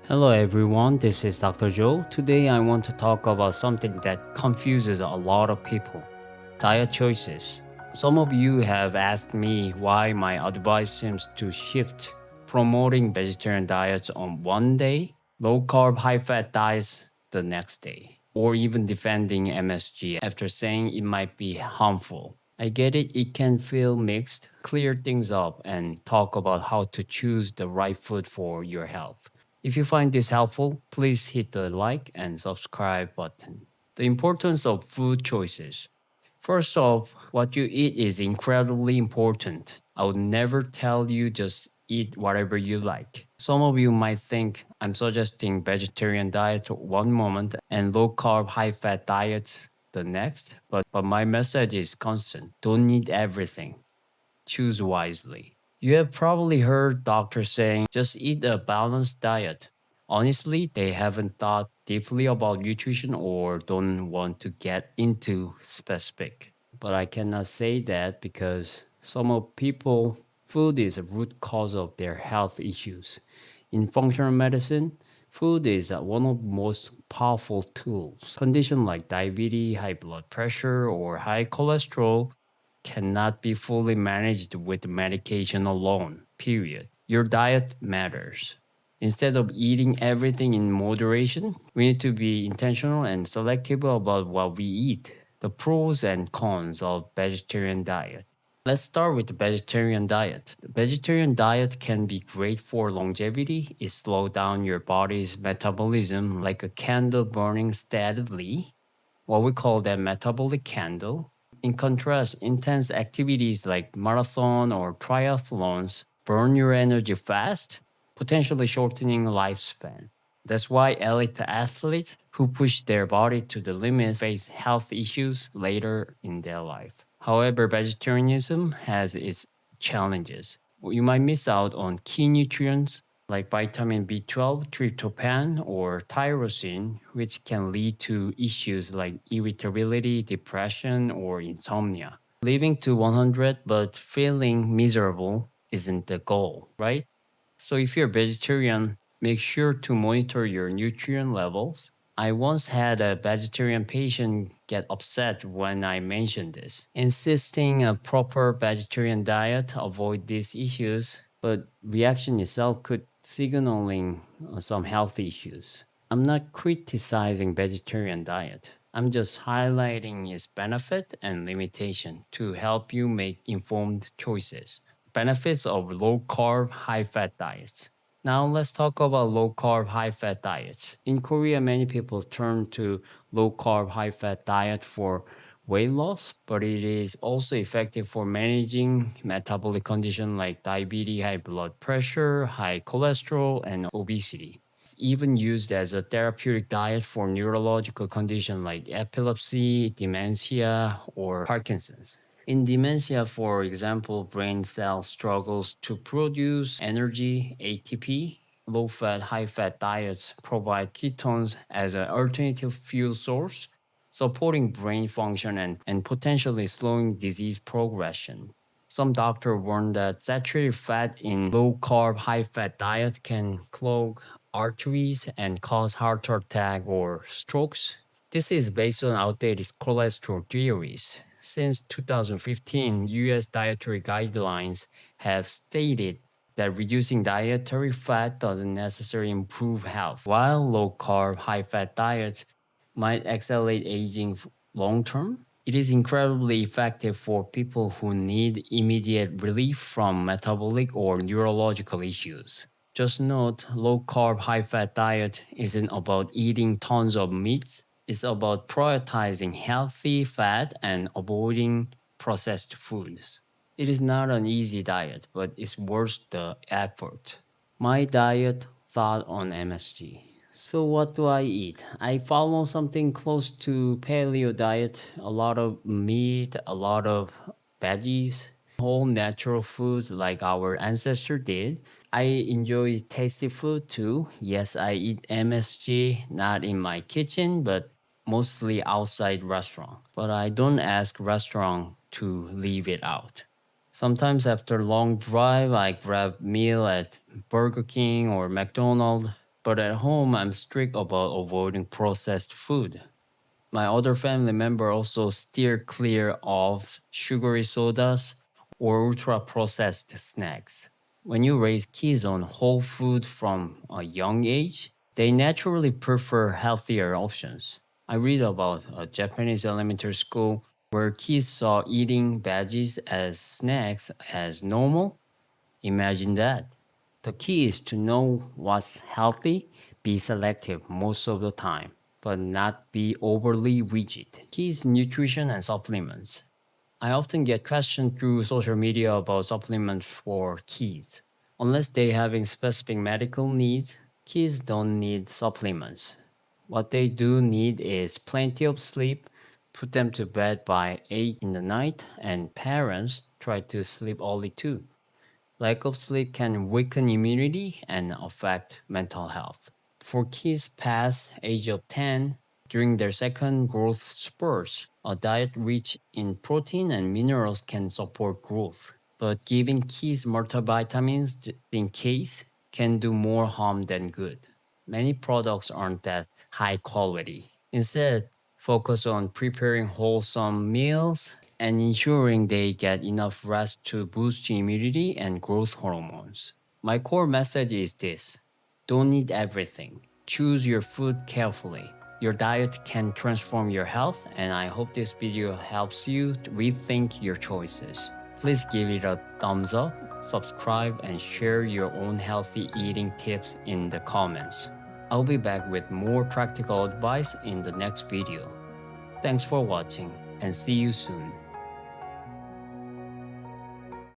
Hello everyone, this is Dr. Joe. Today I want to talk about something that confuses a lot of people: diet choices. Some of you have asked me why my advice seems to shift, promoting vegetarian diets on one day, low carb, high fat diets the next day, or even defending MSG after saying it might be harmful. I get it, it can feel mixed. Clear things up and talk about how to choose the right food for your health. If you find this helpful, please hit the like and subscribe button. The importance of food choices. First off, what you eat is incredibly important. I would never tell you just eat whatever you like. Some of you might think I'm suggesting vegetarian diet one moment and low carb, high fat diet the next, but my message is constant. Don't eat everything. Choose wisely. You have probably heard doctors saying just eat a balanced diet. Honestly, they haven't thought deeply about nutrition or don't want to get into specific. But I cannot say that because some of people food is a root cause of their health issues. In functional medicine, food is one of the most powerful tools. Conditions like diabetes, high blood pressure, or high cholesterol cannot be fully managed with medication alone, period. Your diet matters. Instead of eating everything in moderation, we need to be intentional and selective about what we eat. The pros and cons of vegetarian diet. Let's start with the vegetarian diet. The vegetarian diet can be great for longevity. It slows down your body's metabolism like a candle burning steadily, what we call that metabolic candle. In contrast, intense activities like marathon or triathlons burn your energy fast, potentially shortening lifespan. That's why elite athletes who push their body to the limit face health issues later in their life. However, vegetarianism has its challenges. You might miss out on key nutrients like vitamin B12, tryptophan, or tyrosine, which can lead to issues like irritability, depression, or insomnia. Living to 100 but feeling miserable isn't the goal, right? So if you're vegetarian, make sure to monitor your nutrient levels. I once had a vegetarian patient get upset when I mentioned this, insisting a proper vegetarian diet avoid these issues, but reaction itself could signaling some health issues. I'm not criticizing vegetarian diet. I'm just highlighting its benefit and limitation to help you make informed choices. Benefits of low carb, high fat diets. Now let's talk about low carb, high fat diets. In Korea, many people turn to low carb, high fat diet for weight loss, but it is also effective for managing metabolic conditions like diabetes, high blood pressure, high cholesterol, and obesity. It's even used as a therapeutic diet for neurological conditions like epilepsy, dementia, or Parkinson's. In dementia, for example, brain cell struggles to produce energy, ATP. Low-fat, high-fat diets provide ketones as an alternative fuel source, supporting brain function and potentially slowing disease progression. Some doctors warn that saturated fat in low-carb, high-fat diet can clog arteries and cause heart attack or strokes. This is based on outdated cholesterol theories. Since 2015, US dietary guidelines have stated that reducing dietary fat doesn't necessarily improve health. While low carb, high fat diets might accelerate aging long term, it is incredibly effective for people who need immediate relief from metabolic or neurological issues. Just note, low carb, high fat diet isn't about eating tons of meat. It's about prioritizing healthy fat and avoiding processed foods. It is not an easy diet, but it's worth the effort. My diet thought on MSG. So what do I eat? I follow something close to paleo diet, a lot of meat, a lot of veggies, whole natural foods like our ancestor did. I enjoy tasty food too. Yes, I eat MSG, not in my kitchen, but mostly outside restaurant. But I don't ask restaurant to leave it out. Sometimes after long drive, I grab meal at Burger King or McDonald's, But at home, I'm strict about avoiding processed food. My other family member also steer clear of sugary sodas or ultra processed snacks. When you raise kids on whole food from a young age, they naturally prefer healthier options. I read about a Japanese elementary school where kids saw eating veggies as snacks as normal. Imagine that. The key is to know what's healthy, be selective most of the time, but not be overly rigid. Key is nutrition and supplements. I often get questioned through social media about supplements for kids. Unless they having specific medical needs, kids don't need supplements. What they do need is plenty of sleep, put them to bed by 8 in the night, and parents try to sleep early too. Lack of sleep can weaken immunity and affect mental health. For kids past age of 10, during their second growth spurts, a diet rich in protein and minerals can support growth. But giving kids multivitamins in case can do more harm than good. Many products aren't that high quality. Instead, focus on preparing wholesome meals and ensuring they get enough rest to boost immunity and growth hormones. My core message is this: don't eat everything. Choose your food carefully. Your diet can transform your health, and I hope this video helps you to rethink your choices. Please give it a thumbs up, subscribe, and share your own healthy eating tips in the comments. I'll be back with more practical advice in the next video. Thanks for watching, and see you soon.